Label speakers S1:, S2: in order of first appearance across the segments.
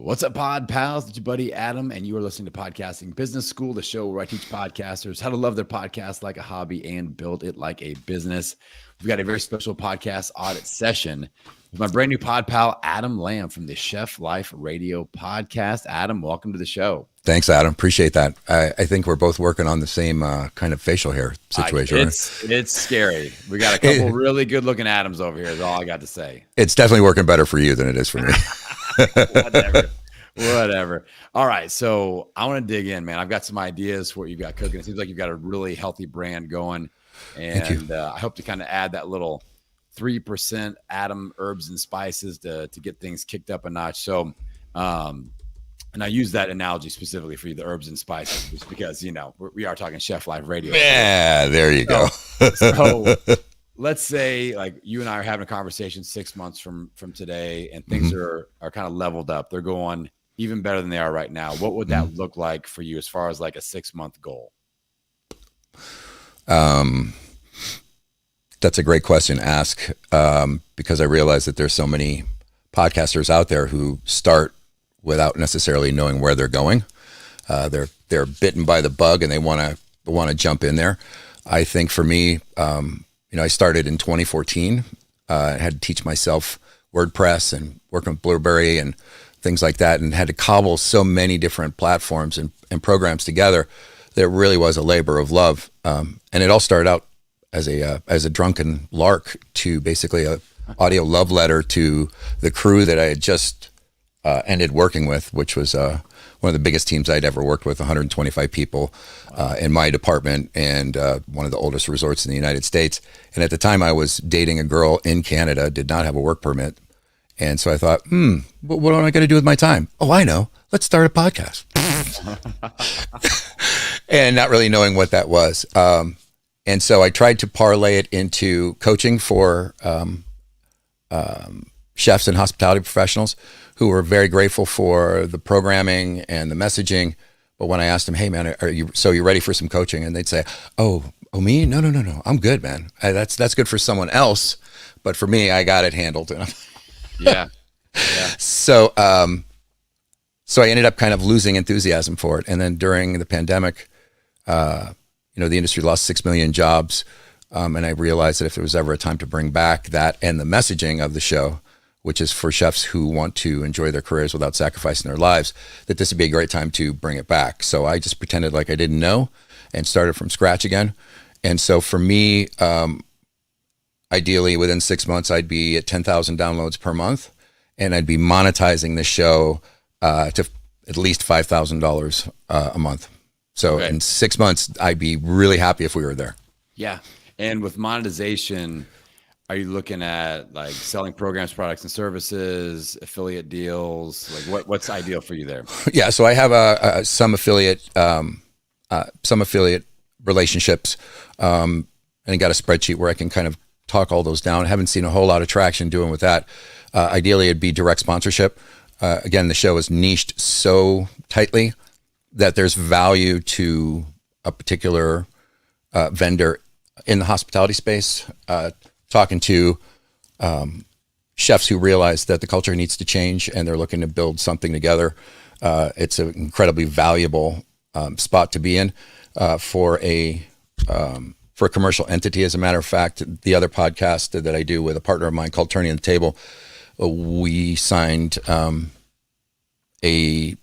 S1: What's up, pod pals? It's your buddy Adam, and you are listening to Podcasting Business School, the show where I teach podcasters how to love their podcast like a hobby and build it like a business. We've got a very special podcast audit session with my brand new pod pal, Adam Lamb from the Chef Life Radio podcast. Adam, welcome to the show.
S2: Thanks, Adam. Appreciate that. I think we're both working on the same kind of facial hair situation.
S1: It's scary. We got a couple really good looking Adams over here is all I got to say.
S2: It's definitely working better for you than it is for me.
S1: Whatever. All right. So I want to dig in, man. I've got some ideas for what you've got cooking. It seems like you've got a really healthy brand going. And I hope to kind of add that little 3% Adam herbs and spices to get things kicked up a notch. So, and I use that analogy specifically for you, the herbs and spices, just because, you know, we are talking Chef Life Radio.
S2: Yeah, there you go.
S1: So let's say like you and I are having a conversation 6 months from today and things are kind of leveled up. They're going even better than they are right now. What would that look like for you as far as like a 6-month goal?
S2: That's a great question to ask because I realize that there's so many podcasters out there who start without necessarily knowing where they're going. They're bitten by the bug and they want to jump in there. I think for me, I started in 2014. I had to teach myself WordPress and working with Blueberry and things like that, and had to cobble so many different platforms and programs together that it really was a labor of love. And it all started out as a drunken lark to basically a audio love letter to the crew that I had just ended working with, which was one of the biggest teams I'd ever worked with, 125 people in my department, and one of the oldest resorts in the United States. And at the time I was dating a girl in Canada, did not have a work permit. And so I thought, what am I going to do with my time? Oh, I know. Let's start a podcast. And not really knowing what that was. And so I tried to parlay it into coaching for chefs and hospitality professionals who were very grateful for the programming and the messaging. But when I asked them, hey man, are you ready for some coaching? And they'd say, oh me? No. I'm good, man. That's good for someone else. But for me, I got it handled.
S1: Yeah.
S2: So I ended up kind of losing enthusiasm for it. And then during the pandemic, the industry lost 6 million jobs. And I realized that if there was ever a time to bring back that and the messaging of the show, which is for chefs who want to enjoy their careers without sacrificing their lives, that this would be a great time to bring it back. So I just pretended like I didn't know and started from scratch again. And so for me, ideally within 6 months, I'd be at 10,000 downloads per month, and I'd be monetizing the show to at least $5,000 a month. So in 6 months, I'd be really happy if we were there.
S1: Yeah. And with monetization, are you looking at like selling programs, products, and services, affiliate deals? Like what's ideal for you there?
S2: Yeah, so I have some affiliate relationships, and I got a spreadsheet where I can kind of talk all those down. I haven't seen a whole lot of traction doing with that. Ideally, it'd be direct sponsorship. Again, the show is niched so tightly that there's value to a particular vendor in the hospitality space. Talking to chefs who realize that the culture needs to change and they're looking to build something together. It's an incredibly valuable spot to be in for a commercial entity. As a matter of fact, the other podcast that I do with a partner of mine called Turning the Table, we signed a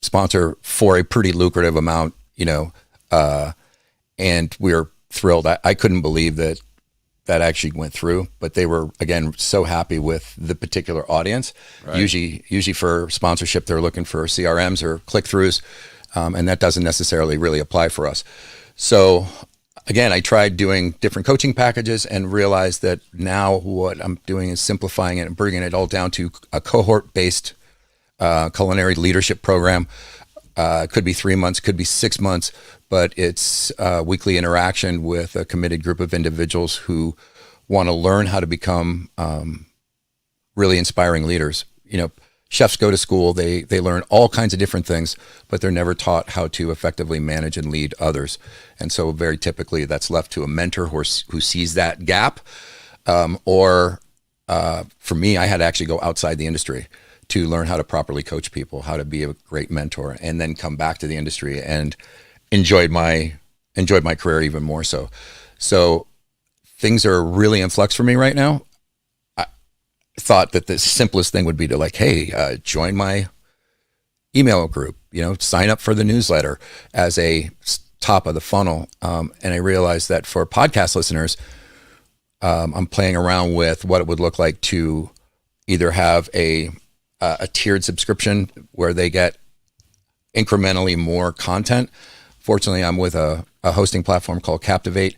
S2: sponsor for a pretty lucrative amount, and we're thrilled. I couldn't believe that actually went through, but they were, again, so happy with the particular audience. Right. Usually for sponsorship, they're looking for CRMs or click-throughs, and that doesn't necessarily really apply for us. So again, I tried doing different coaching packages and realized that now what I'm doing is simplifying it and bringing it all down to a cohort-based culinary leadership program. Could be 3 months, could be 6 months, but it's weekly interaction with a committed group of individuals who want to learn how to become really inspiring leaders. Chefs go to school, they learn all kinds of different things, but they're never taught how to effectively manage and lead others. And so very typically that's left to a mentor who sees that gap. Or for me, I had to actually go outside the industry to learn how to properly coach people, how to be a great mentor, and then come back to the industry and enjoyed my career even more so. So things are really in flux for me right now. I thought that the simplest thing would be to like, hey, join my email group, sign up for the newsletter as a top of the funnel. And I realized that for podcast listeners, I'm playing around with what it would look like to either have a tiered subscription where they get incrementally more content. Fortunately, I'm with a hosting platform called Captivate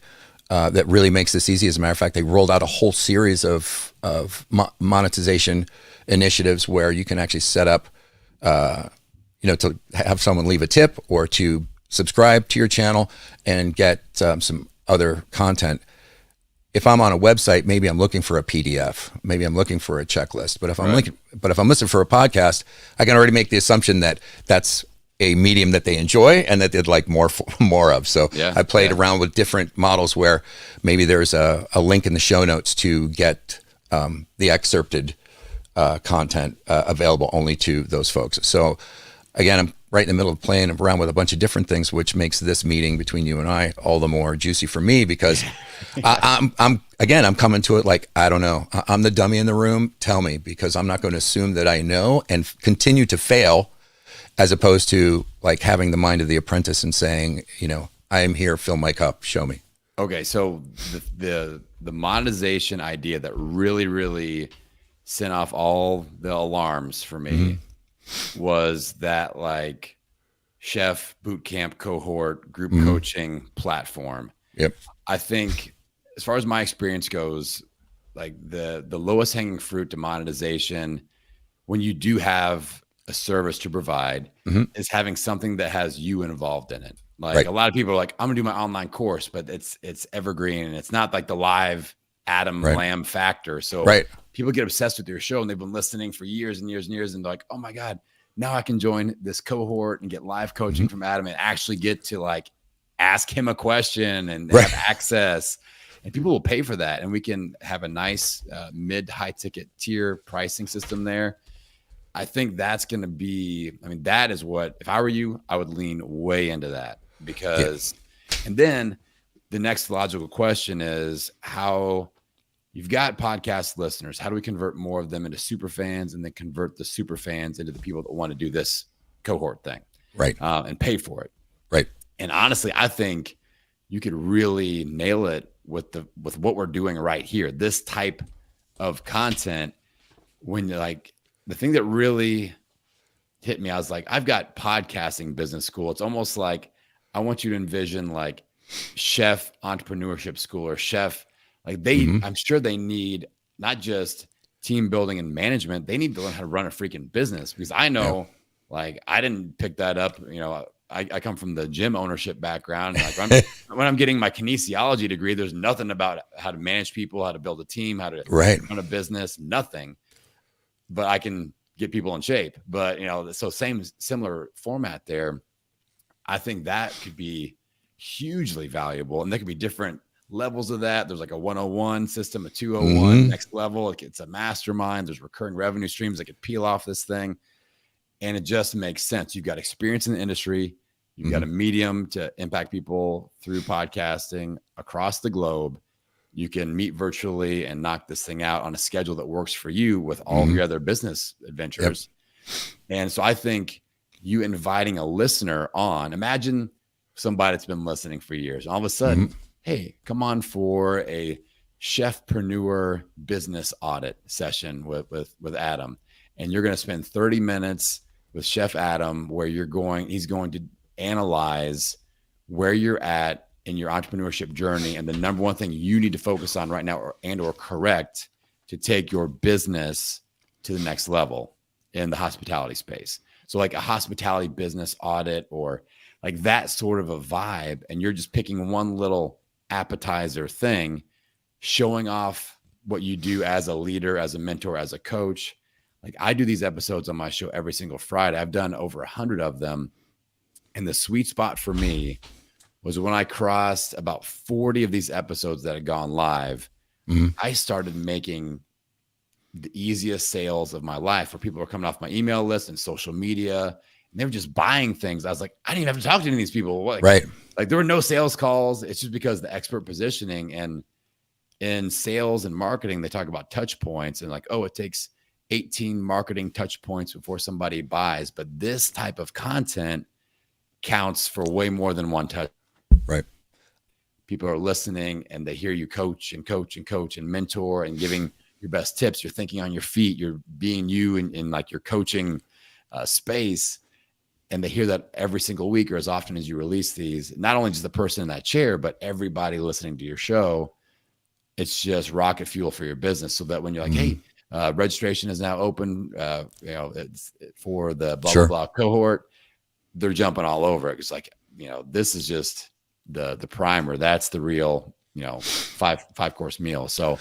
S2: that really makes this easy. As a matter of fact, they rolled out a whole series of monetization initiatives where you can actually set up, to have someone leave a tip or to subscribe to your channel and get some other content. If I'm on a website, maybe I'm looking for a PDF, maybe I'm looking for a checklist. But if I'm listening for a podcast, I can already make the assumption that that's a medium that they enjoy and that they'd like more of. So I played around with different models where maybe there's a link in the show notes to get the excerpted content available only to those folks. So again, I'm right in the middle of playing around with a bunch of different things, which makes this meeting between you and I all the more juicy for me because I'm coming to it like, I don't know. I'm the dummy in the room. Tell me, because I'm not going to assume that I know and continue to fail, as opposed to like having the mind of the apprentice and saying, I am here, fill my cup, show me.
S1: Okay. So the monetization idea that really, really sent off all the alarms for me was that like chef bootcamp cohort group coaching platform.
S2: Yep.
S1: I think as far as my experience goes, like the lowest hanging fruit to monetization when you do have a service to provide is having something that has you involved in it. Like a lot of people are like, I'm gonna do my online course, but it's evergreen and it's not like the live Adam Lamb factor. So people get obsessed with your show and they've been listening for years and years and years. And they're like, oh my God, now I can join this cohort and get live coaching from Adam and actually get to like ask him a question and have access. And people will pay for that. And we can have a nice mid high ticket tier pricing system there. I think that's going to be, that is what, if I were you, I would lean way into that because, and then the next logical question is how you've got podcast listeners. How do we convert more of them into super fans and then convert the super fans into the people that want to do this cohort thing?
S2: Right.
S1: And pay for it.
S2: Right.
S1: And honestly, I think you could really nail it with what we're doing right here. This type of content, when you're like, the thing that really hit me, I was like, I've got podcasting business school. It's almost like I want you to envision like chef entrepreneurship school or chef. Like I'm sure they need not just team building and management. They need to learn how to run a freaking business because I know, like, I didn't pick that up. I come from the gym ownership background. Like when I'm getting my kinesiology degree, there's nothing about how to manage people, how to build a team, how to run a business, nothing. But I can get people in shape. But so similar format there. I think that could be hugely valuable, and there could be different levels of that. There's like a 101 system, a 201 next level. Like it's a mastermind. There's recurring revenue streams that could peel off this thing. And it just makes sense. You've got experience in the industry. You've got a medium to impact people through podcasting across the globe. You can meet virtually and knock this thing out on a schedule that works for you with all of your other business adventures. And so I think you inviting a listener on, imagine somebody that's been listening for years. All of a sudden, hey, come on for a chefpreneur business audit session with Adam. And you're going to spend 30 minutes with Chef Adam where he's going to analyze where you're at in your entrepreneurship journey and the number one thing you need to focus on right now or correct to take your business to the next level in the hospitality space. So like a hospitality business audit or like that sort of a vibe. And you're just picking one little appetizer thing, showing off what you do as a leader, as a mentor, as a coach. Like I do these episodes on my show every single Friday. I've done over 100 of them. And the sweet spot for me was when I crossed about 40 of these episodes that had gone live, I started making the easiest sales of my life, where people were coming off my email list and social media, and they were just buying things. I was like, I didn't even have to talk to any of these people.
S2: Right.
S1: Like there were no sales calls. It's just because the expert positioning. And in sales and marketing, they talk about touch points and like, oh, it takes 18 marketing touch points before somebody buys. But this type of content counts for way more than one touch.
S2: Right.
S1: People are listening and they hear you coach and coach and coach and mentor and giving your best tips. You're thinking on your feet. You're being you in like your coaching space. And they hear that every single week, or as often as you release these, not only just the person in that chair, but everybody listening to your show. It's just rocket fuel for your business. So that when you're like, hey, registration is now open, it's for the blah, blah, blah cohort, they're jumping all over it. It's like, this is just the primer. That's the real, five course meal. So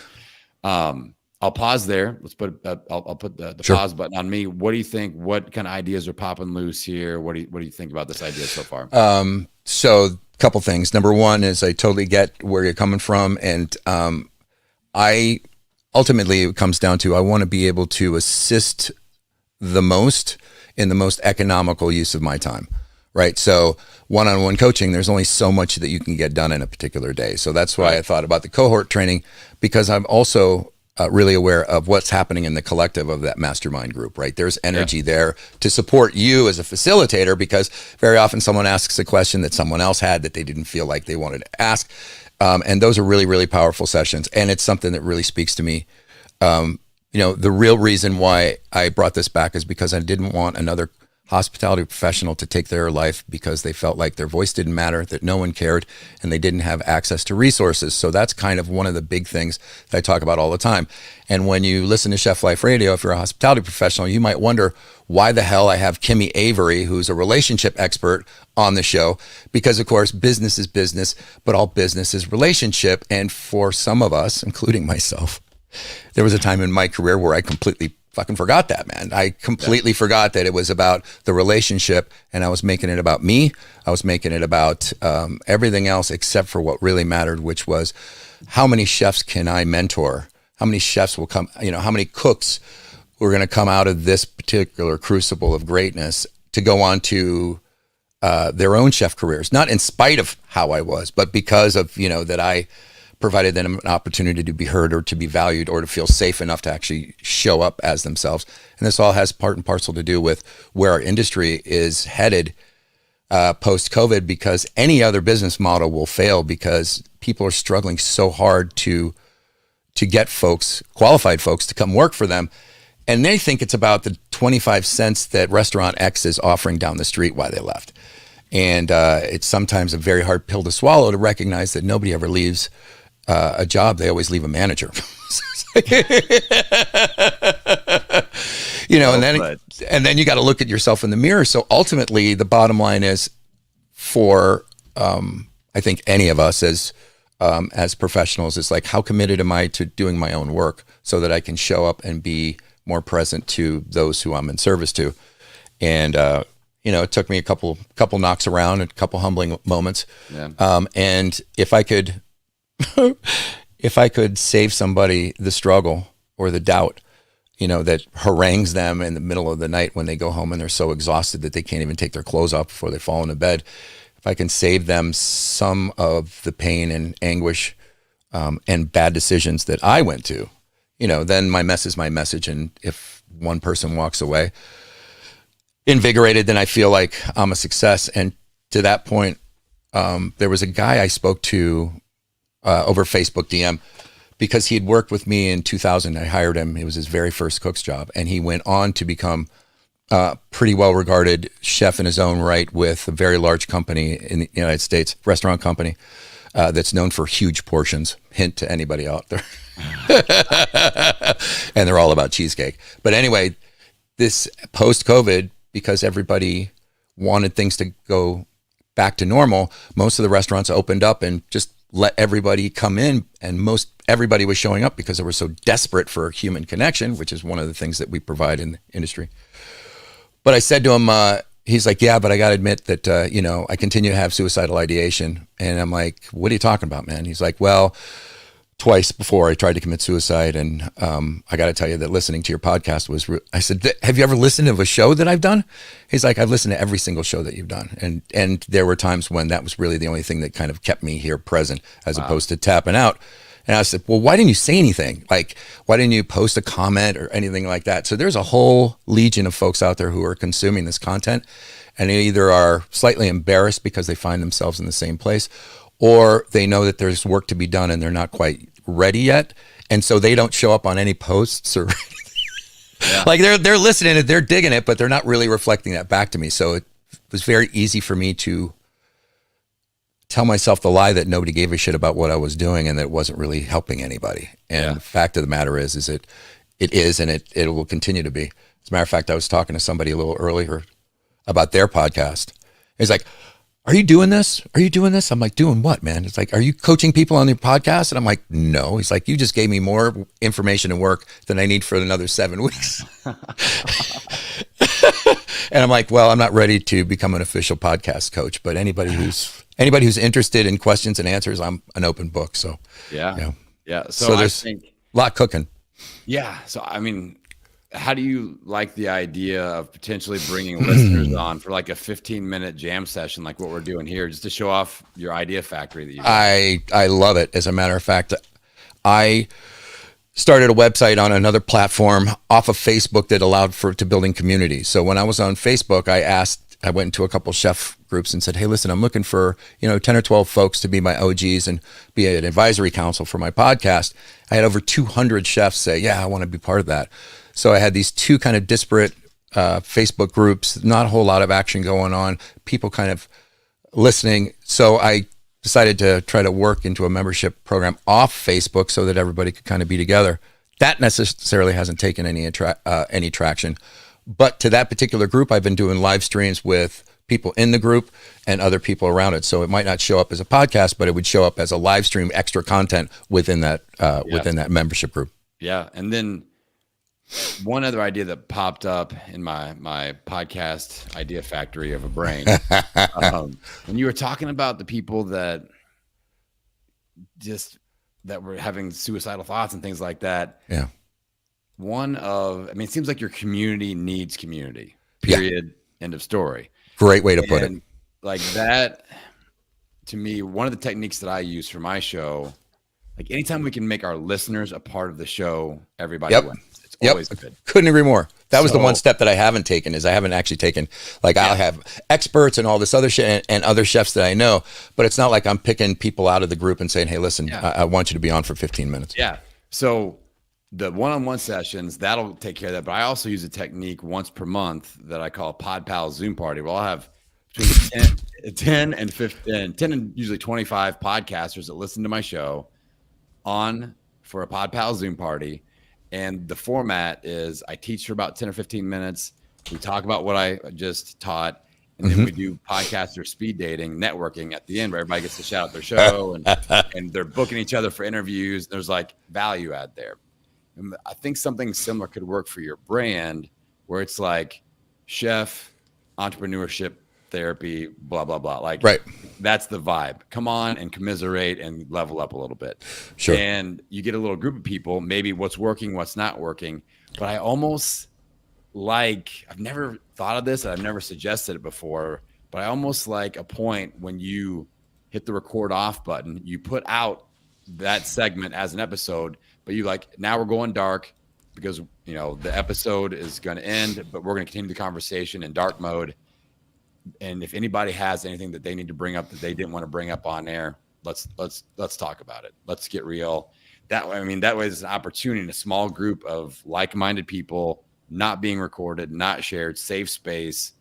S1: I'll pause there. Let's put, I'll put the pause button on me. What do you think? What kind of ideas are popping loose here? What do you think about this idea so far?
S2: So a couple things. Number one is I totally get where you're coming from. And I ultimately, it comes down to, I want to be able to assist the most in the most economical use of my time. Right. So one-on-one coaching, there's only so much that you can get done in a particular day. So that's why I thought about the cohort training, because I'm also really aware of what's happening in the collective of that mastermind group, right? There's energy there to support you as a facilitator, because very often someone asks a question that someone else had that they didn't feel like they wanted to ask. And those are really, really powerful sessions. And it's something that really speaks to me. The real reason why I brought this back is because I didn't want another hospitality professional to take their life because they felt like their voice didn't matter, that no one cared, and they didn't have access to resources. So that's kind of one of the big things that I talk about all the time. And when you listen to Chef Life Radio, if you're a hospitality professional, you might wonder why the hell I have Kimmy Avery, who's a relationship expert, on the show. Because of course, business is business, but all business is relationship. And for some of us, including myself, there was a time in my career where I completely fucking forgot that, man. I completely forgot that it was about the relationship, and I was making it about me. I was making it about everything else except for what really mattered, which was how many chefs can I mentor? How many chefs will come, how many cooks who are going to come out of this particular crucible of greatness to go on to their own chef careers, not in spite of how I was, but because of, that I provided them an opportunity to be heard or to be valued or to feel safe enough to actually show up as themselves. And this all has part and parcel to do with where our industry is headed post-COVID, because any other business model will fail because people are struggling so hard to get folks, qualified folks, to come work for them. And they think it's about the 25 cents that restaurant X is offering down the street why they left. And it's sometimes a very hard pill to swallow to recognize that nobody ever leaves a job. They always leave a manager. And then you got to look at yourself in the mirror. So ultimately, the bottom line is for I think any of us as professionals, is like, how committed am I to doing my own work so that I can show up and be more present to those who I'm in service to. And it took me a couple knocks around, a couple humbling moments. Yeah. And if I could save somebody the struggle or the doubt, that harangues them in the middle of the night when they go home and they're so exhausted that they can't even take their clothes off before they fall into bed, if I can save them some of the pain and anguish and bad decisions that I went to, then my mess is my message. And if one person walks away invigorated, then I feel like I'm a success. And to that point, there was a guy I spoke to over Facebook DM, because he had worked with me in 2000. I hired him. It was his very first cook's job. And he went on to become a pretty well-regarded chef in his own right with a very large company in the United States, restaurant company, that's known for huge portions. Hint to anybody out there. And they're all about cheesecake. But anyway, this post-COVID, because everybody wanted things to go back to normal, most of the restaurants opened up and just let everybody come in, and everybody was showing up because they were so desperate for human connection, which is one of the things that we provide in the industry. But I said to him, he's like, yeah, but I got to admit that, I continue to have suicidal ideation. And I'm like, what are you talking about, man? He's like, well, twice before I tried to commit suicide. And I got to tell you that listening to your podcast was, I said, have you ever listened to a show that I've done? He's like, I've listened to every single show that you've done. And there were times when that was really the only thing that kind of kept me here present as opposed to tapping out. And I said, well, why didn't you say anything? Like, why didn't you post a comment or anything like that? So there's a whole legion of folks out there who are consuming this content, and they either are slightly embarrassed because they find themselves in the same place, or they know that there's work to be done and they're not quite ready yet. And so they don't show up on any posts or like they're listening and they're digging it, but they're not really reflecting that back to me. So it was very easy for me to tell myself the lie that nobody gave a shit about what I was doing and that it wasn't really helping anybody. And the fact of the matter is it is, and it will continue to be. As a matter of fact, I was talking to somebody a little earlier about their podcast. He's like, are you doing this? Are you doing this? I'm like, doing what, man? It's like, are you coaching people on your podcast? And I'm like, no. He's like, you just gave me more information and work than I need for another 7 weeks. And I'm like, well, I'm not ready to become an official podcast coach, but anybody who's interested in questions and answers, I'm an open book. So
S1: yeah.
S2: So there's a lot cooking.
S1: Yeah. So I mean, how do you like the idea of potentially bringing listeners on for like a 15-minute jam session, like what we're doing here, just to show off your idea factory that you got?
S2: I love it. As a matter of fact, I started a website on another platform off of Facebook that allowed to building community. So when I was on Facebook, I went into a couple chef groups and said, hey, listen, I'm looking for, 10 or 12 folks to be my OGs and be an advisory council for my podcast. I had over 200 chefs say, yeah, I want to be part of that. So I had these two kind of disparate Facebook groups, not a whole lot of action going on, people kind of listening. So I decided to try to work into a membership program off Facebook so that everybody could kind of be together. That necessarily hasn't taken any traction. But to that particular group, I've been doing live streams with people in the group and other people around it. So it might not show up as a podcast, but it would show up as a live stream, extra content within that membership group.
S1: Yeah. And then one other idea that popped up in my podcast idea factory of a brain, when you were talking about the people that were having suicidal thoughts and things like that.
S2: Yeah.
S1: It seems like your community needs community, period. End of story.
S2: Great way to put it.
S1: Like that, to me, one of the techniques that I use for my show, like anytime we can make our listeners a part of the show, everybody wins. It's always good.
S2: Couldn't agree more. That was the one step that I haven't taken is I haven't actually taken, like I'll have experts and all this other shit and other chefs that I know, but it's not like I'm picking people out of the group and saying, hey, listen, I want you to be on for 15 minutes.
S1: Yeah. So the one-on-one sessions, that'll take care of that. But I also use a technique once per month that I call a Pod Pal Zoom party. Well, I'll have between 10 and usually 25 podcasters that listen to my show on for a Pod Pal Zoom party. And the format is I teach for about 10 or 15 minutes. We talk about what I just taught. And then we do podcaster speed dating, networking at the end where everybody gets to shout out their show and they're booking each other for interviews. There's like value add there. And I think something similar could work for your brand where it's like chef, entrepreneurship, therapy, blah, blah, blah. Like that's the vibe. Come on and commiserate and level up a little bit.
S2: Sure.
S1: And you get a little group of people, maybe what's working, what's not working. But I almost I've never thought of this. I've never suggested it before, but I almost like a point when you hit the record off button, you put out that segment as an episode, but you now we're going dark because, the episode is going to end, but we're going to continue the conversation in dark mode. And if anybody has anything that they need to bring up that they didn't want to bring up on air, let's talk about it. Let's get real. That way, that way is an opportunity in a small group of like-minded people, not being recorded, not shared, safe space.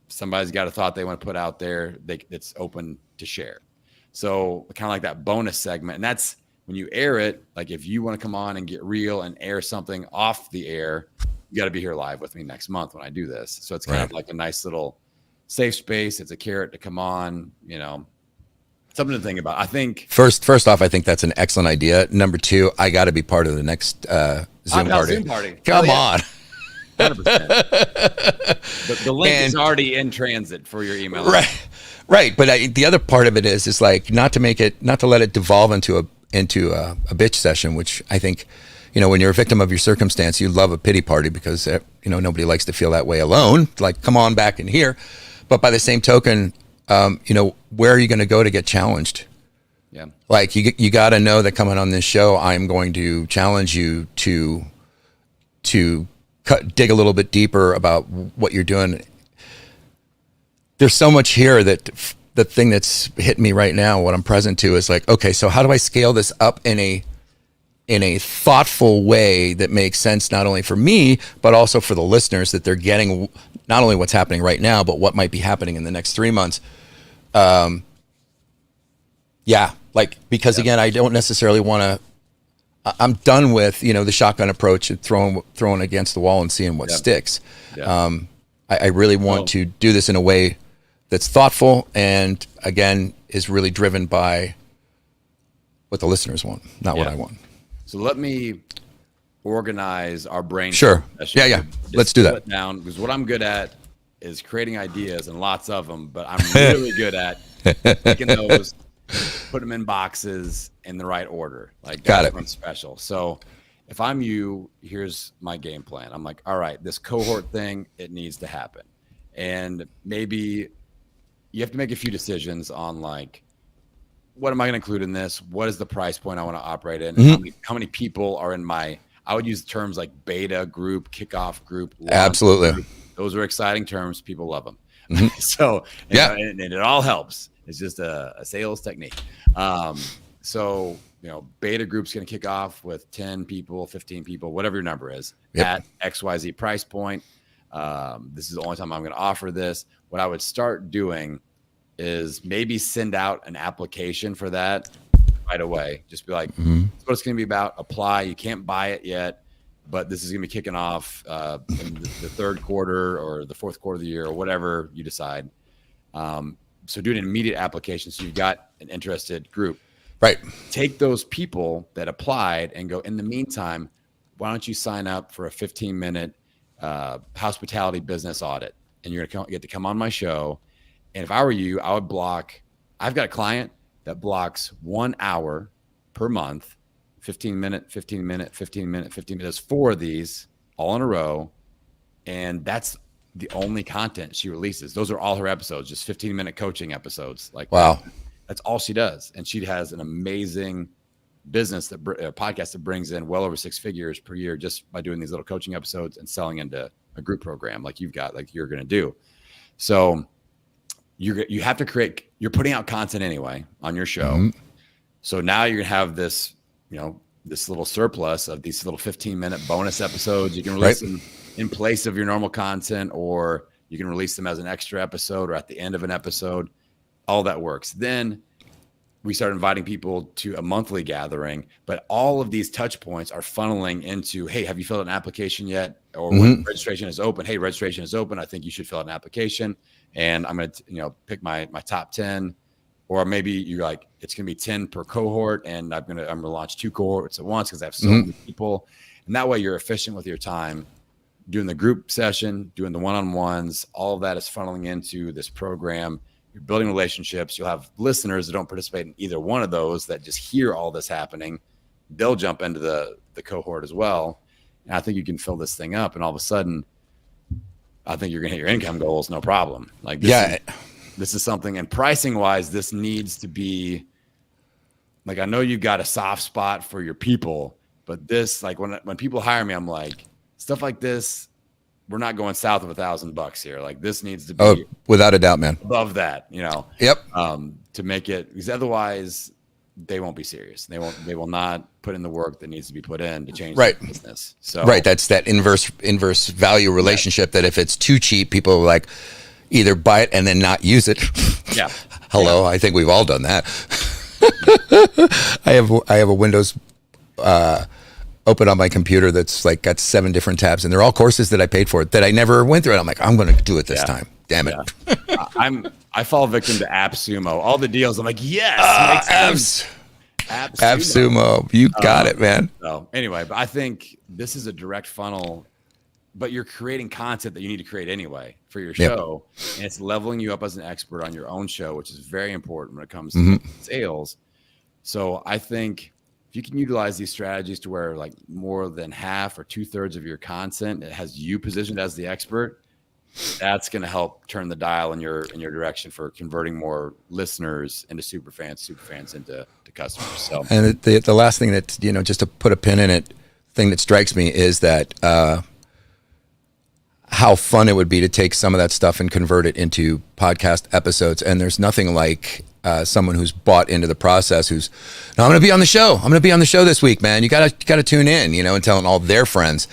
S1: Somebody's got a thought they want to put out there that's open to share. So kind of like that bonus segment. And that's when you air it, like if you want to come on and get real and air something off the air, you got to be here live with me next month when I do this. So it's kind of like a nice little safe space. It's a carrot to come on, something to think about. I think
S2: first off, I think that's an excellent idea. Number two, I got to be part of the next Zoom party. Come on.
S1: 100%. The link is already in transit for your email.
S2: Right. But the other part of it is like not to let it devolve into into a bitch session, which I think, when you're a victim of your circumstance, you love a pity party because, nobody likes to feel that way alone. Like, come on back in here. But by the same token, where are you going to go to get challenged?
S1: Yeah.
S2: Like you got to know that coming on this show, I'm going to challenge you to dig a little bit deeper about what you're doing. There's so much here that the thing that's hitting me right now, what I'm present to is like, okay, so how do I scale this up in a thoughtful way that makes sense not only for me, but also for the listeners, that they're getting not only what's happening right now, but what might be happening in the next 3 months. Because again, I don't necessarily want to, I'm done with, the shotgun approach and throwing against the wall and seeing what sticks.
S1: Yeah.
S2: I really want to do this in a way that's thoughtful and, again, is really driven by what the listeners want, not what I want.
S1: So let me organize our brain.
S2: Sure. Yeah. Let's do that.
S1: Down, because what I'm good at is creating ideas and lots of them, but I'm really good at taking those, put them in boxes in the right order. Like, that's what I'm special. So if I'm you, here's my game plan. I'm like, all right, this cohort thing, it needs to happen. And maybe you have to make a few decisions on, like, what am I going to include in this? What is the price point I want to operate in?
S2: Mm-hmm.
S1: How many people are in I would use terms like beta group, kickoff group.
S2: Absolutely.
S1: Group. Those are exciting terms. People love them.
S2: Mm-hmm.
S1: So, and it all helps. It's just a sales technique. So, beta group's going to kick off with 10 people, 15 people, whatever your number is, at XYZ price point. This is the only time I'm going to offer this. What I would start doing is maybe send out an application for that right away. Just be like, this is what it's going to be about. Apply. You can't buy it yet, but this is going to be kicking off in the third quarter or the fourth quarter of the year or whatever you decide. So do an immediate application. So you've got an interested group.
S2: Right. Take
S1: those people that applied and go, in the meantime, why don't you sign up for a 15-minute hospitality business audit? And you're going to get to come on my show. And if I were you, I would I've got a client that blocks 1 hour per month, 15 minute, 15 minute, 15 minute, 15 minutes, 4 of these all in a row. And that's the only content she releases. Those are all her episodes, just 15-minute coaching episodes. Like,
S2: wow,
S1: that's all she does. And she has an amazing business podcast that brings in well over 6 figures per year just by doing these little coaching episodes and selling into a group program like you've got, like you're going to do. So you have to you're putting out content anyway on your show. Mm-hmm. So now you're going to have this, this little surplus of these little 15-minute bonus episodes. You can release them in place of your normal content, or you can release them as an extra episode or at the end of an episode. All that works. Then we start inviting people to a monthly gathering, but all of these touch points are funneling into, hey, have you filled out an application yet? Or when registration is open, hey, registration is open. I think you should fill out an application. And I'm going to, pick my top 10, or maybe you're like, it's going to be 10 per cohort. And I'm going to launch 2 cohorts at once because I have so many people. And that way you're efficient with your time, doing the group session, doing the one-on-ones. All of that is funneling into this program. You're building relationships. You'll have listeners that don't participate in either one of those that just hear all this happening. They'll jump into the cohort as well. And I think you can fill this thing up. And all of a sudden, I think you're going to hit your income goals, no problem. Like, this is something, and pricing wise, this needs to be like, I know you've got a soft spot for your people, but this, like, when people hire me, I'm like, stuff like this, we're not going south of $1,000 here. Like, this needs to be
S2: without a doubt, man,
S1: above that,
S2: Yep.
S1: To make it, because otherwise they won't be serious. They will not put in the work that needs to be put in to change the business. So
S2: that's that inverse value relationship that if it's too cheap, people are like either buy it and then not use it.
S1: Yeah.
S2: Hello. I think we've all done that. I have a Windows open on my computer that's like got 7 different tabs, and they're all courses that I paid for that I never went through. And I'm like, I'm going to do it this time. Damn it.
S1: Yeah. I fall victim to AppSumo. All the deals, I'm like, yes, makes sense.
S2: AppSumo. You got it, man.
S1: So anyway, but I think this is a direct funnel, but you're creating content that you need to create anyway for your show. And it's leveling you up as an expert on your own show, which is very important when it comes to sales. So I think if you can utilize these strategies to where like more than half or 2/3 of your content, it has you positioned as the expert, that's going to help turn the dial in your direction for converting more listeners into super fans into customers. So,
S2: and the last thing that, just to put a pin in it, thing that strikes me is that how fun it would be to take some of that stuff and convert it into podcast episodes. And there's nothing like someone who's bought into the process, who's, no, I'm going to be on the show. I'm going to be on the show this week, man. You gotta tune in, and telling all their friends,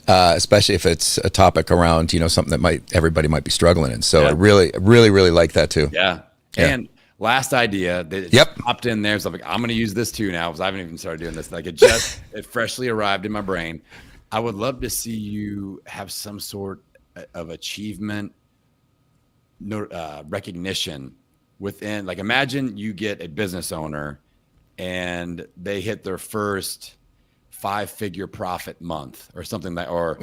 S2: especially if it's a topic around, something that everybody might be struggling in. So I really, really, really like that too.
S1: Yeah. And last idea that popped in there. So I'm like, I'm going to use this too now, because I haven't even started doing this. Like it freshly arrived in my brain. I would love to see you have some sort of achievement recognition within, like, imagine you get a business owner and they hit their first 5-figure profit month or something like, or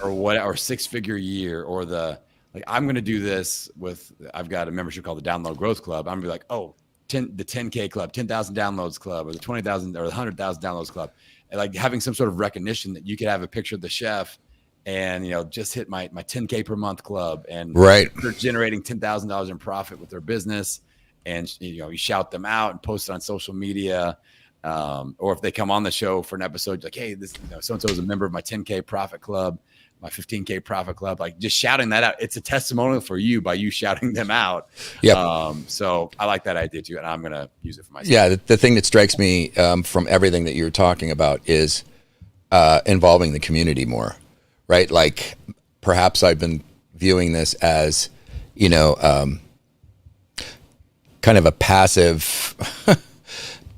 S1: what, or 6-figure year, or like, I'm going to do this with, I've got a membership called the Download Growth Club. I'm gonna be like, the 10K club, 10,000 downloads club, or the 20,000 or the 100,000 downloads club. And like having some sort of recognition that you could have a picture of the chef and, just hit my 10K per month club, and they're generating $10,000 in profit with their business. And, you shout them out and post it on social media. Or if they come on the show for an episode, like, hey, this, so-and-so is a member of my 10K profit club, my 15K profit club, like just shouting that out. It's a testimonial for you by you shouting them out. So I like that idea too. And I'm going to use it for myself.
S2: Yeah. The thing that strikes me from everything that you're talking about is involving the community more, right? Like perhaps I've been viewing this as, kind of a passive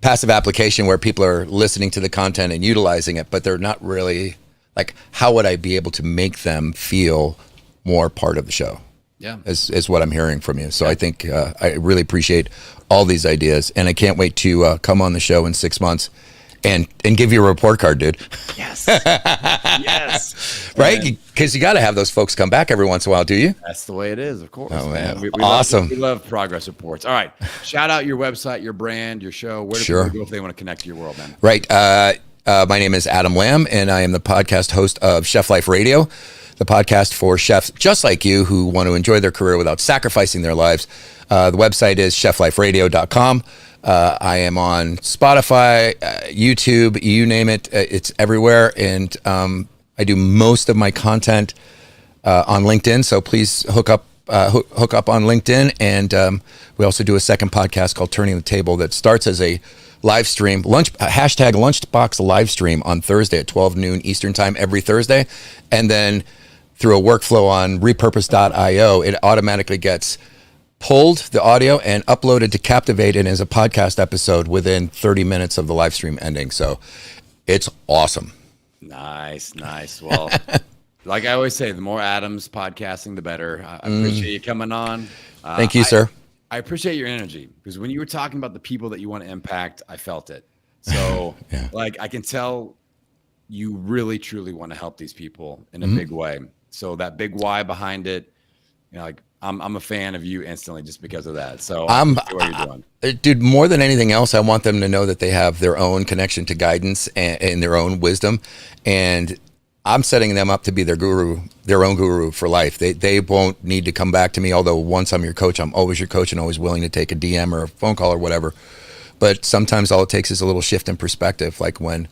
S2: application where people are listening to the content and utilizing it, but they're not really like, how would I be able to make them feel more part of the show?
S1: Yeah.
S2: Is what I'm hearing from you. So I think I really appreciate all these ideas, and I can't wait to come on the show in 6 months and give you a report card, dude.
S1: Yes. Yes.
S2: Right? Because you got to have those folks come back every once in a while, do you?
S1: That's the way it is, of course.
S2: Oh, man.
S1: We
S2: Awesome.
S1: We love progress reports. All right. Shout out your website, your brand, your show. Where do people go if they want to connect to your world, man?
S2: Right. My name is Adam Lamb, and I am the podcast host of Chef Life Radio, the podcast for chefs just like you who want to enjoy their career without sacrificing their lives. The website is chefliferadio.com. I am on Spotify, YouTube, you name it. It's everywhere. And I do most of my content on LinkedIn. So please hook up on LinkedIn. And we also do a second podcast called Turning the Table that starts as a live stream, hashtag Lunchbox live stream on Thursday at 12 noon Eastern time every Thursday. And then through a workflow on repurpose.io, it automatically gets pulled the audio and uploaded to Captivate, and as a podcast episode within 30 minutes of the live stream ending. So it's awesome.
S1: Nice. Well, like I always say, the more Adams podcasting, the better. I appreciate you coming on.
S2: Thank you, sir.
S1: I appreciate your energy, because when you were talking about the people that you want to impact, I felt it. So like, I can tell you really, truly want to help these people in a big way. So that big why behind it, like, I'm a fan of you instantly just because of that. So what you're doing.
S2: Dude, more than anything else, I want them to know that they have their own connection to guidance and their own wisdom. And I'm setting them up to be their own guru for life. They won't need to come back to me. Although once I'm your coach, I'm always your coach and always willing to take a DM or a phone call or whatever. But sometimes all it takes is a little shift in perspective. Like when,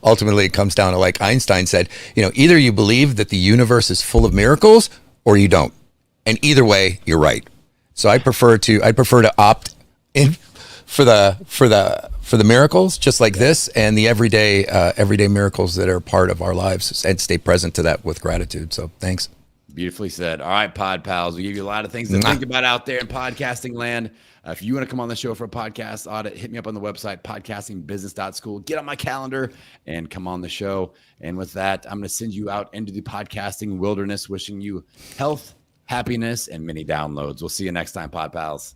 S2: ultimately it comes down to, like Einstein said, either you believe that the universe is full of miracles or you don't. And either way, you're right. So I prefer to opt in for the miracles, just like this, and the everyday miracles that are part of our lives, and stay present to that with gratitude. So thanks.
S1: Beautifully said. All right, Pod Pals. We give you a lot of things to think about out there in podcasting land. If you want to come on the show for a podcast audit, hit me up on the website, podcastingbusiness.school. Get on my calendar and come on the show. And with that, I'm going to send you out into the podcasting wilderness, wishing you health, happiness, and many downloads. We'll see you next time, Pod Pals.